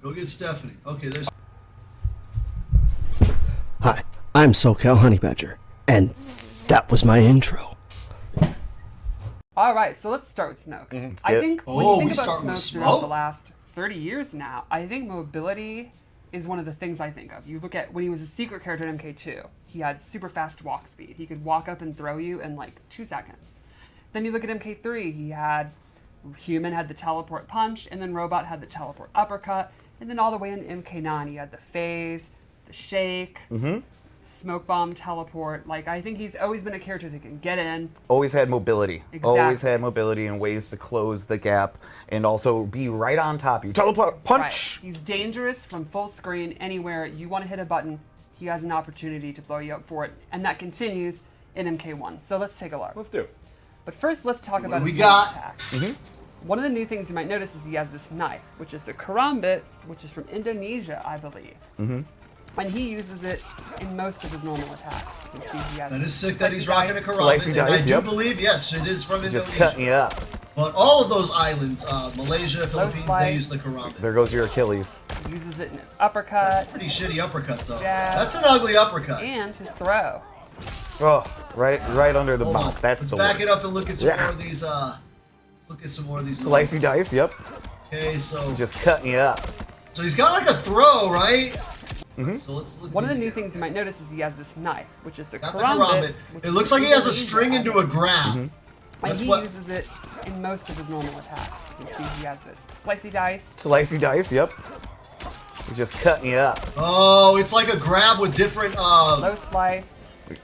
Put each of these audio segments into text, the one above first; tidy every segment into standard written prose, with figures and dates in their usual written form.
Go get Stephanie. Okay, there's... Hi, I'm SoCal Honey Badger, and that was my intro. All right, so let's start with Smoke. I think when you think about Smoke throughout the last 30 years now, I think mobility is one of the things I think of. You look at when he was a secret character in MK2, he had super fast walk speed. He could walk up and throw you in like 2 seconds. Then you look at MK3, he had Human had the teleport punch, and then Robot had the teleport uppercut, and then all the way in MK9 he had the phase, the shake, smoke bomb, teleport. Like, I think he's always been a character that can get in. Always had mobility. Exactly. Always had mobility and ways to close the gap and also be right on top of you. Teleport punch! Right. He's dangerous from full screen anywhere. You want to hit a button, he has an opportunity to blow you up for it. And that continues in MK1. So let's take a look. Let's do it. But first, let's talk about his attack. One of the new things you might notice is he has this knife, which is a karambit, which is from Indonesia, I believe. And he uses it in most of his normal attacks. You can see he has That is sick that he's rocking a karambit. Slicey And dice, I do believe, yes, it is from Indonesia. Just cutting you up. But all of those islands, Malaysia, Philippines, they use the karambit. There goes your Achilles. He uses it in his uppercut. Pretty shitty uppercut, though. Jab. That's an ugly uppercut. And his throw. Oh, right under the mouth. That's Let's the back worst. it up and look at some more of these, look at some more of these. Slicey dice, yep. Okay, so... Just cutting you up. So he's got like a throw, right? So let's look One at of the these new guys. things you might notice is he has this knife, which is a Got the karambit. karambit. It looks like he has a string into a grab. And That's he what- uses it in most of his normal attacks. You can see he has this slicey dice. Slicey dice, yep. He's just cutting you up. Oh, it's like a grab with different, Low slice.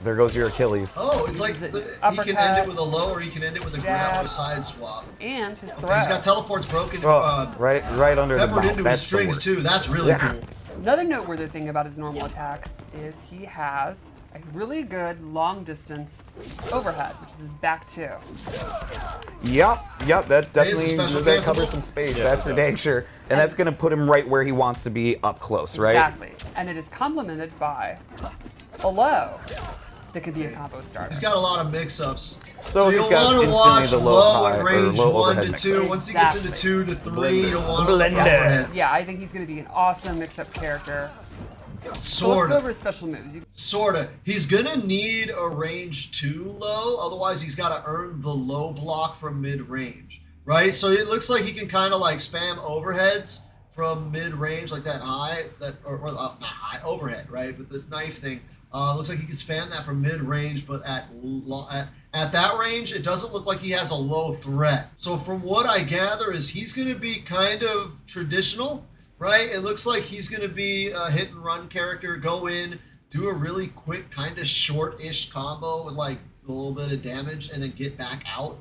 There goes your Achilles. Oh, it's like Uses it he in his can end uppercut, it with a low or he can end it with a grab or a jab. side swap. And his throw. Okay, he's got teleports broken, Oh, right under the peppered mouth. into his That's the strings worst. too. That's really Yeah. cool. Another noteworthy thing about his normal attacks is he has a really good long distance overhead, which is his back two. Yep, that definitely special that danceable? covers some space. That's for dang sure. And that's gonna put him right where he wants to be up close, right? Exactly. And it is complemented by a low that could be a combo starter. He's got a lot of So mix-ups. he's you'll got want to instantly watch the low low high and or range low 1 overhead to mix 2. ups. Once he gets into Exactly. 2 to 3, you'll want to Blender. overheads. Yeah, I think he's going to be an awesome mix-up character. So let's Sort go of. over his special moves. Sorta. He's gonna need a range 2 low, otherwise he's gotta earn the low block from mid-range. Right? So it looks like he can kind of like spam overheads from mid-range, like that high, or not high, overhead, right? With the knife thing. Looks like he can spam that from mid-range, but at that range, it doesn't look like he has a low threat. So from what I gather is he's gonna be kind of traditional. Right? It looks like he's going to be a hit and run character, go in, do a really quick, kind of short-ish combo with like a little bit of damage, and then get back out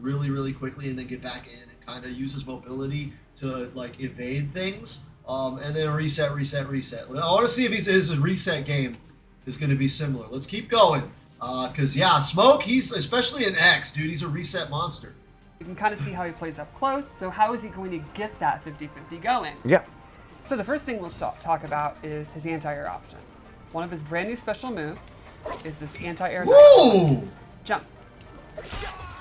really, really quickly, and then get back in and kind of use his mobility to like evade things, and then reset. I want to see if his reset game is going to be similar. Let's keep going. Because, yeah, Smoke, he's, especially in X, dude, he's a reset monster. You can kind of see how he plays up close, so how is he going to get that 50-50 going? Yeah. So the first thing we'll talk about is his anti-air options. One of his brand new special moves is this anti-air Woo! jump.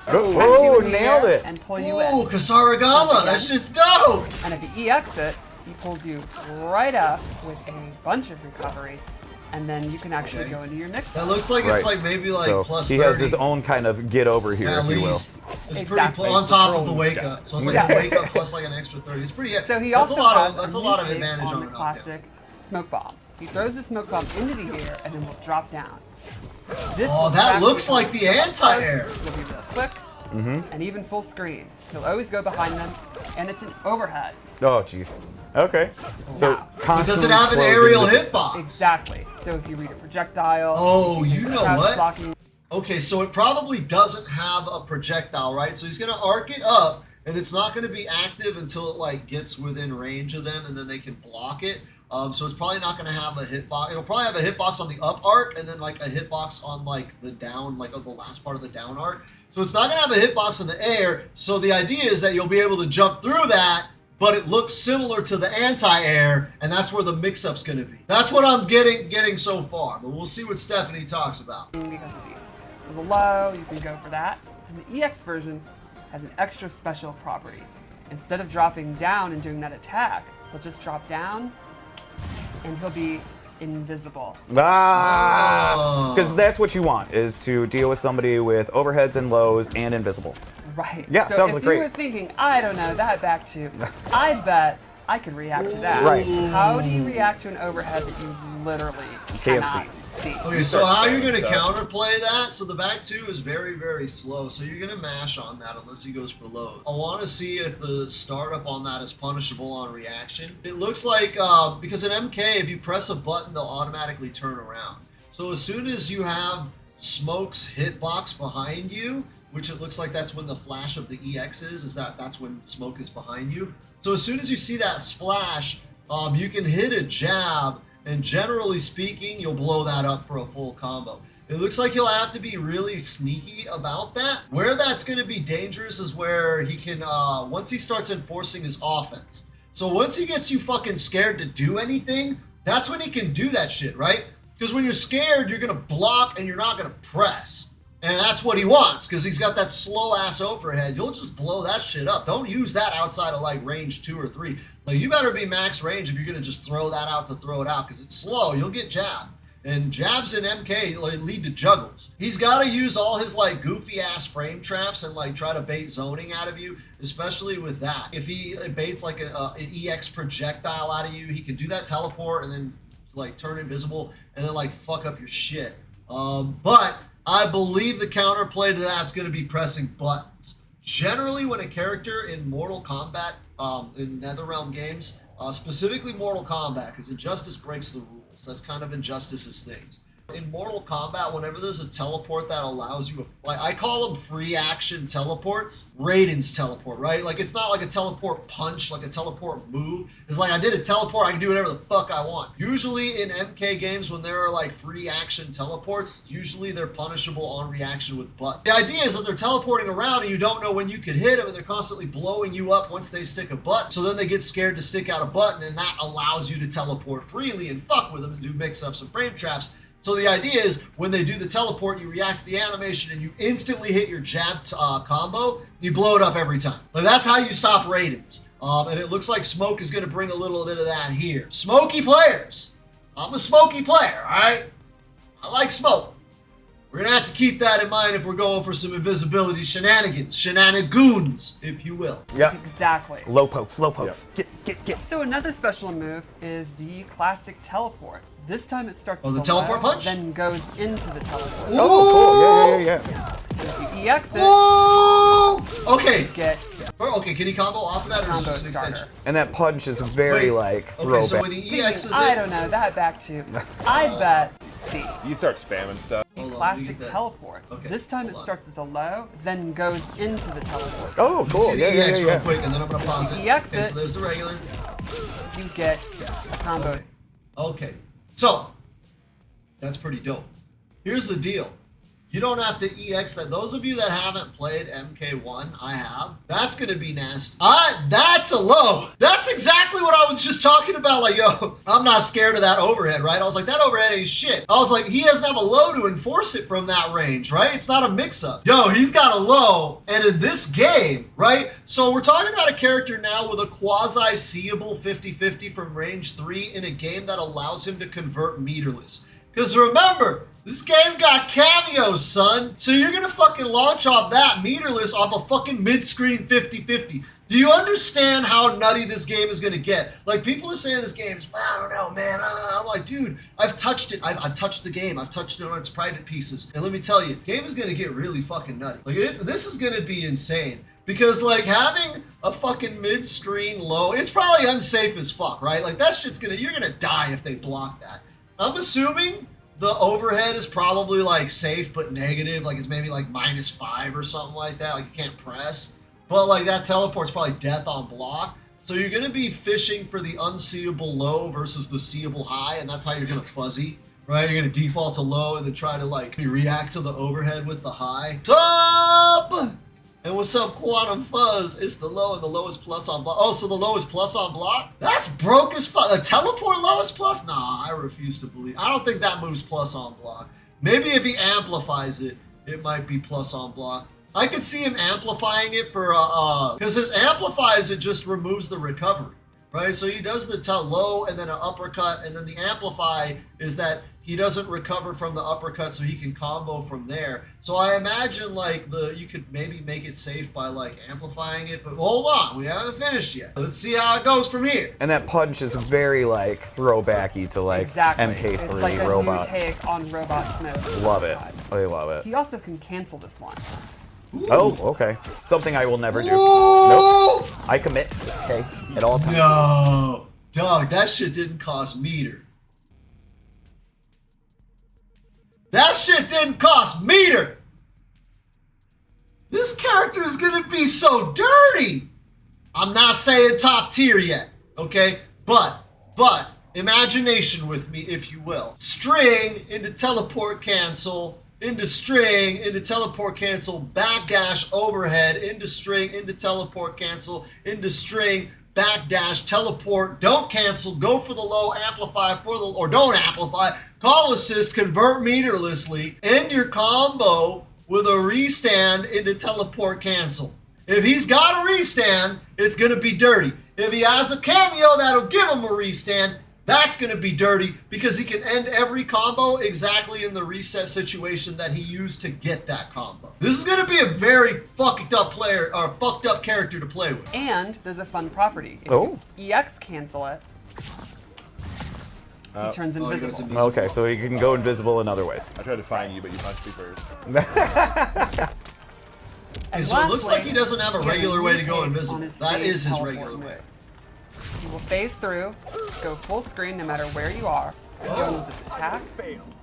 Oh, nailed it. And pull you Ooh, in. Kasaragama, that shit's dope! And if he EX it, he pulls you right up with a bunch of recovery, and then you can actually go into your mix. That looks like it's like maybe like so plus he 30. has his own kind of get over here, At if you will. least. It's Exactly. pretty on top of the Early wake step. up. So it's like Yeah. a wake up plus like an extra 30. It's pretty. So he that's also a lot has of that's a new lot of take advantage on on the an knockdown. classic smoke bomb. He throws the smoke bomb into the air and then will drop down. This Oh, will that actually looks like the anti-air. It'll be real quick and even full screen. He'll always go behind them, and it's an overhead. Oh, jeez. Okay. So Now. It constantly doesn't have an closing aerial the distance. hitbox. Exactly. So if you read a projectile, Oh, you you can know crouch what? blocking. Okay, so it probably doesn't have a projectile, right? So he's gonna arc it up, and it's not gonna be active until it like gets within range of them, and then they can block it. So it's probably not gonna have a hitbox. It'll probably have a hitbox on the up arc, and then like a hitbox on like the down, like on the last part of the down arc. So it's not gonna have a hitbox in the air. So the idea is that you'll be able to jump through that, but it looks similar to the anti-air, and that's where the mix-up's gonna be. That's what I'm getting so far. But we'll see what Stephanie talks about. Because of you. With a low, you can go for that. And the EX version has an extra special property. Instead of dropping down and doing that attack, He'll just drop down, and he'll be invisible. Because that's what you want, is to deal with somebody with overheads and lows and invisible. Right. Yeah, so sounds like great. If you were thinking, I don't know, that back two, I bet I could react to that. Right. How do you react to an overhead that you literally Can't cannot see? Okay, so how you're going to counterplay that? So the back two is very, very slow. So you're going to mash on that unless he goes for low. I want to see if the startup on that is punishable on reaction. It looks like, because in MK, if you press a button, they'll automatically turn around. So as soon as you have Smoke's hitbox behind you, which it looks like that's when the flash of the EX is that's when Smoke is behind you. So as soon as you see that splash, you can hit a jab, and generally speaking, you'll blow that up for a full combo. It looks like he'll have to be really sneaky about that. Where that's going to be dangerous is where he can, once he starts enforcing his offense. So once he gets you fucking scared to do anything, that's when he can do that shit, right? Because when you're scared, you're going to block and you're not going to press. And that's what he wants, because he's got that slow-ass overhead. You'll just blow that shit up. Don't use that outside of, like, range 2 or 3. Like, you better be max range if you're going to just throw that out to throw it out, because it's slow. You'll get jabbed. And jabs in MK lead to juggles. He's got to use all his, like, goofy-ass frame traps and, like, try to bait zoning out of you, especially with that. If he baits, like, an EX projectile out of you, he can do that teleport and then, like, turn invisible and then, like, fuck up your shit. But I believe the counterplay to that's going to be pressing buttons. Generally, when a character in Mortal Kombat, in NetherRealm games, specifically Mortal Kombat, because Injustice breaks the rules. That's kind of Injustice's things. In Mortal Kombat, whenever there's a teleport that allows you, like I call them free action teleports, Raiden's teleport, right? Like it's not like a teleport punch, like a teleport move. It's like I did a teleport, I can do whatever the fuck I want. Usually in MK games, when there are like free action teleports, usually they're punishable on reaction with buttons. The idea is that they're teleporting around and you don't know when you could hit them, and they're constantly blowing you up once they stick a button. So then they get scared to stick out a button, and that allows you to teleport freely and fuck with them and do mix-ups and frame traps. So the idea is, when they do the teleport, you react to the animation and you instantly hit your jab combo, you blow it up every time. Like that's how you stop Raidens. And it looks like Smoke is going to bring a little bit of that here. Smoky players. I'm a smoky player, alright? I like Smoke. We're going to have to keep that in mind if we're going for some invisibility shenanigans. Shenanigoons, if you will. Yeah. Exactly. Low pokes, low pokes. Yep. Get. So another special move is the classic teleport. This time it starts with the teleport punch? Then goes into the teleport. Oh, cool. Yeah. So if you EX it, okay. Get okay, can he combo off of that, or is it just an starter. extension? And that punch is very, like, throwback. Okay, so when he EXs it... I don't know, that back to, I bet C. You start spamming stuff. The classic teleport. Okay, This time it starts as a low, then goes into the teleport. Oh, cool. See the EX real quick, and then I'm going to pause it. EX Okay, so there's the regular. You get a combo. Okay, so that's pretty dope. Here's the deal. You don't have to EX that. Those of you that haven't played MK1, I have. That's going to be nasty. That's a low. That's exactly what I was just talking about. Like, yo, I'm not scared of that overhead, right? I was like, that overhead ain't shit. I was like, he doesn't have a low to enforce it from that range, right? It's not a mix-up. Yo, he's got a low. And in this game, right? So we're talking about a character now with a quasi-seeable 50-50 from range 3 in a game that allows him to convert meterless. Because remember, this game got cameos, son. So you're going to fucking launch off that meterless off a fucking mid-screen 50-50. Do you understand how nutty this game is going to get? Like, people are saying this game is, I don't know, man. I'm like, dude, I've touched it. I've touched the game. I've touched it on its private pieces. And let me tell you, the game is going to get really fucking nutty. Like, this is going to be insane. Because, like, having a fucking mid-screen low, it's probably unsafe as fuck, right? Like, that shit's going to, you're going to die if they block that. I'm assuming the overhead is probably like safe but negative, like it's maybe like -5 or something like that, like you can't press. But like that teleport's probably death on block. So you're gonna be fishing for the unseeable low versus the seeable high, and that's how you're gonna fuzzy, right? You're gonna default to low and then try to like react to the overhead with the high. Sup? And what's up, Quantum Fuzz? It's the low, and the low is plus on block. Oh, so the low is plus on block? That's broke as fuck. A teleport low is plus? Nah, I refuse to believe. I don't think that moves plus on block. Maybe if he amplifies it, it might be plus on block. I could see him amplifying it for, because his amplifies, it just removes the recovery. right? So he does the low and then an uppercut, and then the amplify is that he doesn't recover from the uppercut, so he can combo from there. So I imagine like you could maybe make it safe by like amplifying it, but hold on, we haven't finished yet. Let's see how it goes from here. And that punch is very like throwbacky to like MK3 it's like a Robot. new take on Robot Smoke. Love it. I love it. He also can cancel this one. Ooh. Oh, okay. Something I will never do. Ooh. Nope. I commit, okay, at all times. No, dog, that shit didn't cost meter. That shit didn't cost meter. This character is gonna be so dirty. I'm not saying top tier yet, okay? But imagination with me, if you will. String into teleport cancel, into string, into teleport cancel, backdash overhead, into string, into teleport cancel, into string, backdash, teleport, don't cancel, go for the low, amplify for the, or don't amplify, call assist, convert meterlessly, end your combo with a restand into teleport cancel. If he's got a restand, it's going to be dirty. If he has a cameo that'll give him a restand, that's going to be dirty because he can end every combo exactly in the reset situation that he used to get that combo. This is going to be a very fucked up player, or fucked up character to play with. And there's a fun property. If you EX cancel it, he turns invisible. Okay, so he can go invisible in other ways. I tried to find you, but you punched me first. And so it looks like he doesn't have a regular way to go invisible. That is his regular way. He will phase through, go full screen no matter where you are, go with its attack,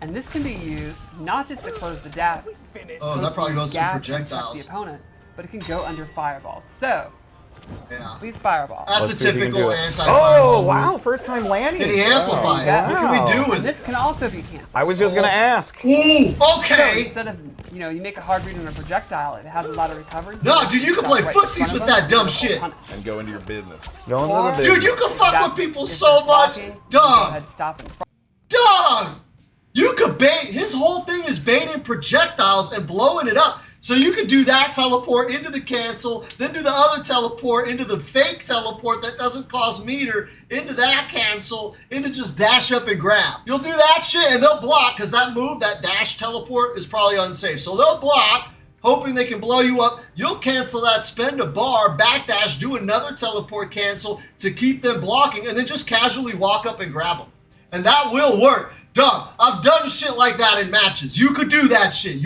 and this can be used not just to close the gap, that probably goes through projectiles. The opponent, but it can go under fireballs. So, yeah, please fireball. That's a typical anti-fireball. Oh wow, first time landing. Can he amplify? What can we do with this? Can also be canceled. I was just gonna ask. Ooh, okay. So instead of you make a hard read on a projectile, it has a lot of recovery. No, dude, you can play footsies with that dumb shit. And go into your business. Dude, you can fuck with people so much. Dog. Dog. You could bait. His whole thing is baiting projectiles and blowing it up. So you could do that teleport into the cancel, then do the other teleport into the fake teleport that doesn't cost meter, into that cancel, into just dash up and grab. You'll do that shit and they'll block because that move, that dash teleport, is probably unsafe. So they'll block, hoping they can blow you up. You'll cancel that, spend a bar, backdash, do another teleport cancel to keep them blocking, and then just casually walk up and grab them. And that will work. Dog, I've done shit like that in matches. You could do that shit.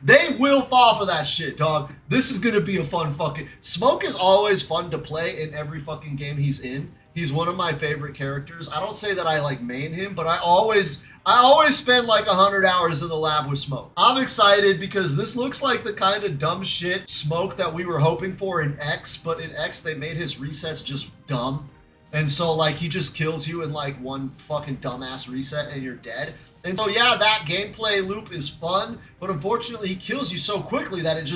They will fall for that shit, dog. This is gonna be a fun fucking... Smoke is always fun to play in every fucking game he's in. He's one of my favorite characters. I don't say that I like main him, but I always spend like 100 hours in the lab with Smoke. I'm excited because this looks like the kind of dumb shit Smoke that we were hoping for in X, but in X they made his resets just dumb. And so, like, he just kills you in, like, one fucking dumbass reset and you're dead. And so, yeah, that gameplay loop is fun, but unfortunately he kills you so quickly that it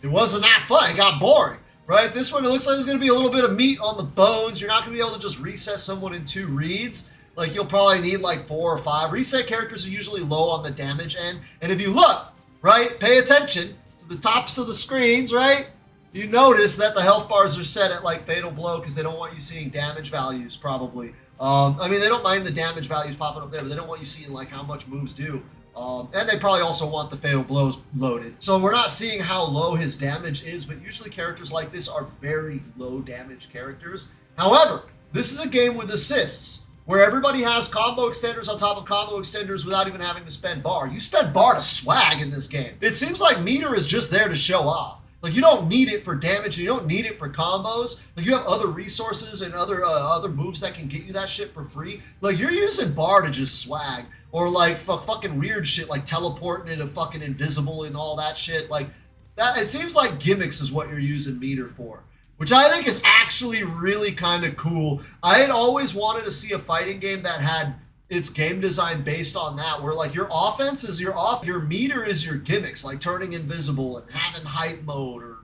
wasn't that fun. It got boring, right? This one, it looks like there's going to be a little bit of meat on the bones. You're not going to be able to just reset someone in 2 reads. Like, you'll probably need, like, 4 or 5. Reset characters are usually low on the damage end. And if you look, right, pay attention to the tops of the screens, right? You notice that the health bars are set at like fatal blow because they don't want you seeing damage values probably. I mean, they don't mind the damage values popping up there, but they don't want you seeing like how much moves do. And they probably also want the fatal blows loaded. So we're not seeing how low his damage is, but usually characters like this are very low damage characters. However, this is a game with assists where everybody has combo extenders on top of combo extenders without even having to spend bar. You spend bar to swag in this game. It seems like meter is just there to show off. Like, you don't need it for damage, you don't need it for combos. Like, you have other resources and other moves that can get you that shit for free. Like, you're using bar to just swag. Or, like, fucking weird shit, like teleporting into fucking invisible and all that shit. Like, that, it seems like gimmicks is what you're using meter for. Which I think is actually really kind of cool. I had always wanted to see a fighting game that had its game design based on that, where like your offense is your meter is your gimmicks, like turning invisible and having hype mode or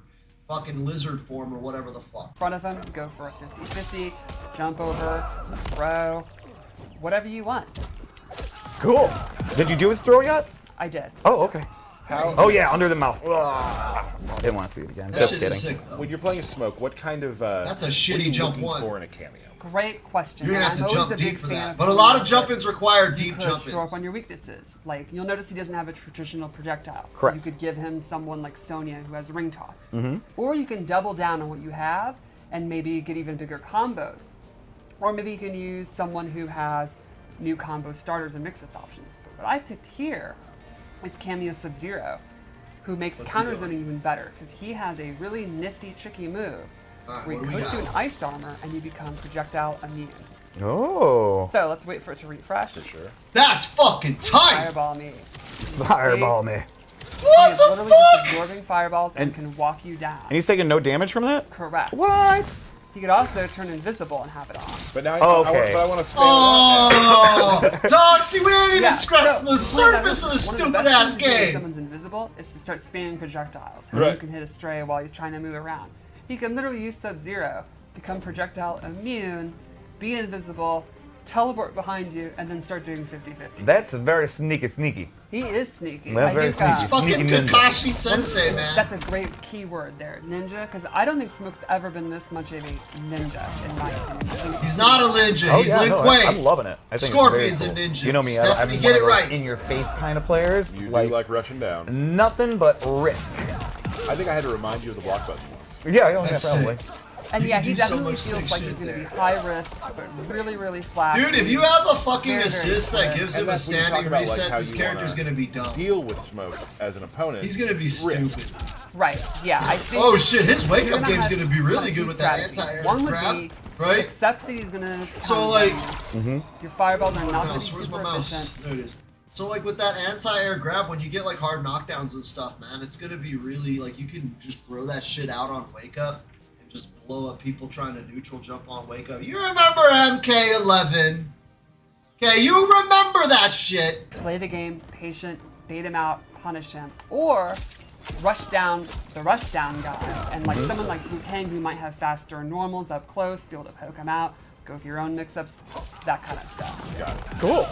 fucking lizard form or whatever the fuck. In front of him, go for a 50-50, jump over, throw, whatever you want. Cool. Did you do his throw yet? I did. Oh, okay. Oh yeah, under the mouth. Didn't want to see it again. That Just shit kidding. is sick, though. When you're playing Smoke, what kind of That's a what shitty are you jump looking one. for in a cameo? Great question. You're gonna have I'm to always jump a big deep for fan that. of But a lot of cameos jump-ins require that deep you could show up jump-ins. on your weaknesses. Like, you'll notice he doesn't have a traditional projectile. So Correct. you could give him someone like Sonya who has ring toss. Or you can double down on what you have and maybe get even bigger combos. Or maybe you can use someone who has new combo starters and mix-ups options. But what I picked here is Cameo Sub-Zero, who makes counter zoning even better because he has a really nifty, tricky move Alright, where what he do we puts you got? in ice armor and you become projectile immune. Oh. So let's wait for it to refresh. Sure. That's fucking tight! Fireball me. Fireball me. He What is the literally just fuck? absorbing fireballs and can walk you down. And he's taking no damage from that? Correct. What? He could also turn invisible and have it on. But now Okay. I want to spam it out Oh, dog, see, we ain't even scratched so the one surface of the one stupid best ass ways to do when game. someone's invisible is to start spamming projectiles. Right. You can hit a stray while he's trying to move around. He can literally use Sub-Zero, become projectile immune, be invisible, teleport behind you, and then start doing 50-50. That's very sneaky. He is sneaky. That's I very think, sneaky. Fucking Sneaky ninja. Kakashi Sensei, man. That's a great key word there, ninja, because I don't think Smoke's ever been this much of a ninja, in my opinion. He's not a ninja, Oh he's yeah, Lin no, Kuei. I'm loving it. I think Scorpion's it's a very cool. ninja. You know me, I'm Stephanie, one get of it those right. in-your-face kind of players. there. You do like rushing down. nothing but risk. I think I had to remind you of the block button once. Yeah, yeah, That's probably. sick. And You yeah, can he do so definitely much feels sick like shit he's going to be there. high risk, but really, really flashy. Dude, if you have a fucking Very, very assist that clear. gives And him a that's when you talk standing about, like, reset, how this you character's wanna gonna be dumb. Deal with Smoke as an opponent. He's gonna be Risk. stupid. Right, yeah, I think... Oh shit, his wake you're up gonna game's have gonna be really two good with that strategies. anti-air One would grab, be right? accept that he's going to... So, like- Your fireballs are not going to Mouse, be where's my super mouse? efficient. There it is. So like with that anti-air grab, when you get like hard knockdowns and stuff, man, it's gonna be really like you can just throw that shit out on wake up and just blow up people trying to neutral jump on wake up. You remember MK11? Okay, you remember that shit. Play the game, patient, bait him out, punish him, or rush down the rush down guy. And like someone like Liu Kang who might have faster normals up close, be able to poke him out, go for your own mix-ups, that kind of stuff. Got it. Cool.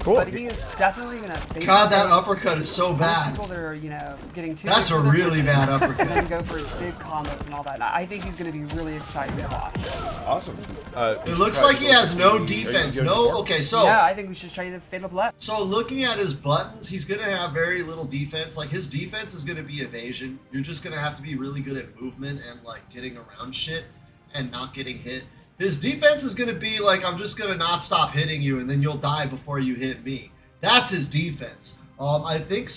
But he is definitely gonna bait God, that his uppercut is so punish bad. people that are, you know, getting too That's big a for their really boots, bad and uppercut. then go for his big combos and all that. And I think he's gonna be really exciting to watch. Awesome. It looks like he has no defense. No, okay, so Yeah, I think we should try the Fatal Blade. So looking at his buttons, he's gonna have very little defense. Like his defense is gonna be evasion. You're just gonna have to be really good at movement and like getting around shit and not getting hit. His defense is gonna be like, I'm just gonna not stop hitting you and then you'll die before you hit me. That's his defense. I think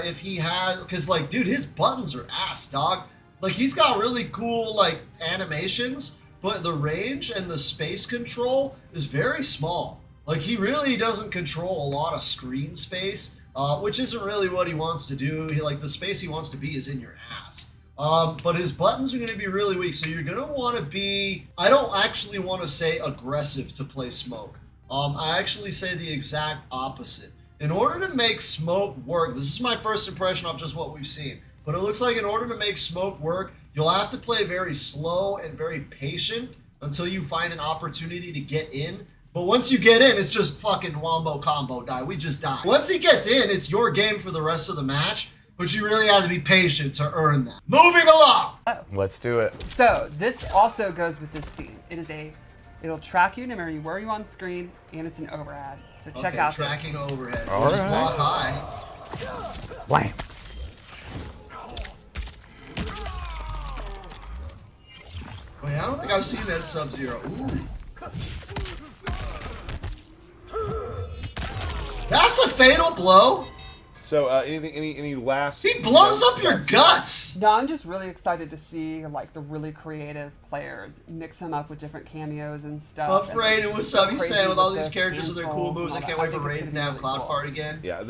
if he has, cause like, dude, his buttons are ass, dog. Like he's got really cool like animations, but the range and the space control is very small. Like he really doesn't control a lot of screen space, which isn't really what he wants to do. Like the space he wants to be is in your ass. But his buttons are going to be really weak, so you're going to want to be... I don't actually want to say aggressive to play Smoke. I actually say the exact opposite. In order to make Smoke work, this is my first impression of just what we've seen, but it looks like in order to make Smoke work, you'll have to play very slow and very patient until you find an opportunity to get in. But once you get in, it's just fucking wombo combo die. We just die. Once he gets in, it's your game for the rest of the match, but you really have to be patient to earn that. Moving along! Let's do it. So this also goes with this theme. It'll track you no matter where you on screen, and it's an overhead. So check Okay, out tracking this. overhead. All Just right. block high. Blam. Wait, I don't think I've seen that Sub-Zero. Ooh. That's a fatal blow. So, any last? He blows notes up your about- guts. No, I'm just really excited to see like the really creative players mix him up with different cameos and stuff. Love and, Raiden, what's up? He's crazy saying with all the these characters with their cool cancels moves, I and all can't that. wait for think it's Raiden gonna to have be Cloud really Fart again. Yeah.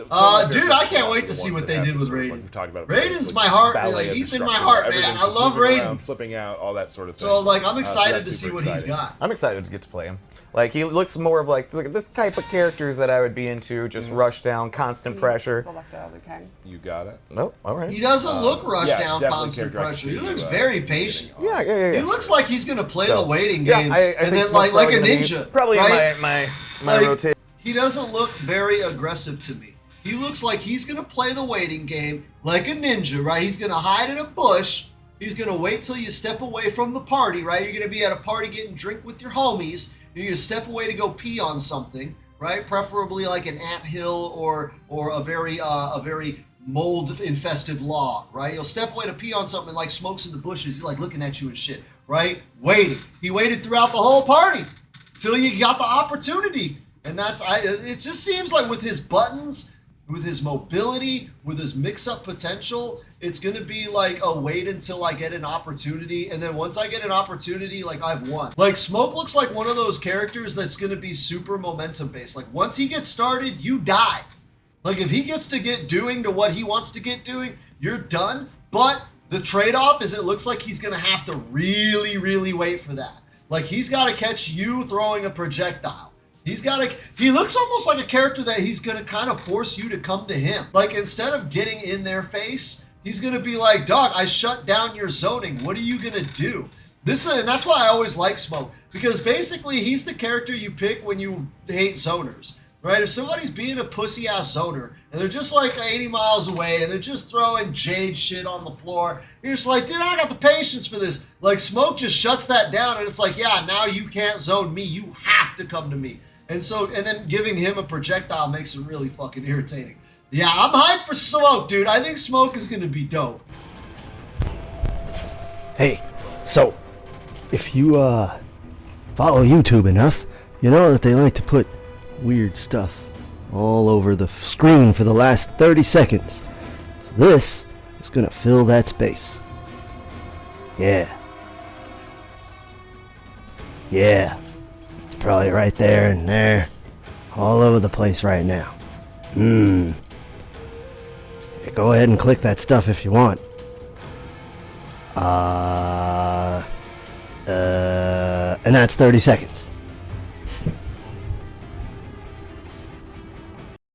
Dude, I can't wait to see what they did with Raiden. We've talked about it. Raiden's my heart. Like, he's in my heart, man. I love Raiden. Flipping out, all that sort of thing. So, like, I'm So excited that's to see super what he's exciting. got. I'm excited to get to play him. Like he looks more of like this type of characters that I would be into. Just rush down, constant pressure. Select Liu Kang. You got it. Nope. All right. He doesn't look rushed yeah, down, definitely constant character I can pressure. He see looks you, very patient. Yeah. He looks like he's gonna play So, the waiting yeah, game, I and think then Smoke's like a probably gonna be ninja. Probably right? in my Like, rotation. He doesn't look very aggressive to me. he looks like he's going to play the waiting game like a ninja, right? He's going to hide in a bush. He's going to wait till you step away from the party, right? You're going to be at a party getting drink with your homies. You're going to step away to go pee on something, right? Preferably like an anthill or a very mold-infested log, right? You'll step away to pee on something like Smoke's in the bushes. He's like looking at you and shit, right? Waiting. He waited throughout the whole party till you got the opportunity. And it just seems like with his buttons, with his mobility, with his mix-up potential, it's going to be like a wait until I get an opportunity. And then once I get an opportunity, like I've won. Like Smoke looks like one of those characters that's going to be super momentum-based. Like once he gets started, you die. Like, if he gets to get doing to what he wants to get doing, you're done. But the trade-off is it looks like he's going to have to really, really wait for that. Like, he's got to catch you throwing a projectile. He looks almost like a character that he's going to kind of force you to come to him. Like, instead of getting in their face, he's going to be like, dog, I shut down your zoning. What are you going to do? And that's why I always like Smoke. Because basically, he's the character you pick when you hate zoners. Right? If somebody's being a pussy-ass zoner, and they're just like 80 miles away, and they're just throwing jade shit on the floor, you're just like, dude, I don't got the patience for this. Like, Smoke just shuts that down, and it's like, yeah, now you can't zone me. You have to come to me. And then giving him a projectile makes it really fucking irritating. Yeah, I'm hyped for Smoke, dude. I think Smoke is going to be dope. Hey, so, if you, follow YouTube enough, you know that they like to put weird stuff all over the screen for the last 30 seconds. So this is gonna fill that space. Yeah. It's probably right there and there. All over the place right now. Yeah, go ahead and click that stuff if you want. And that's 30 seconds.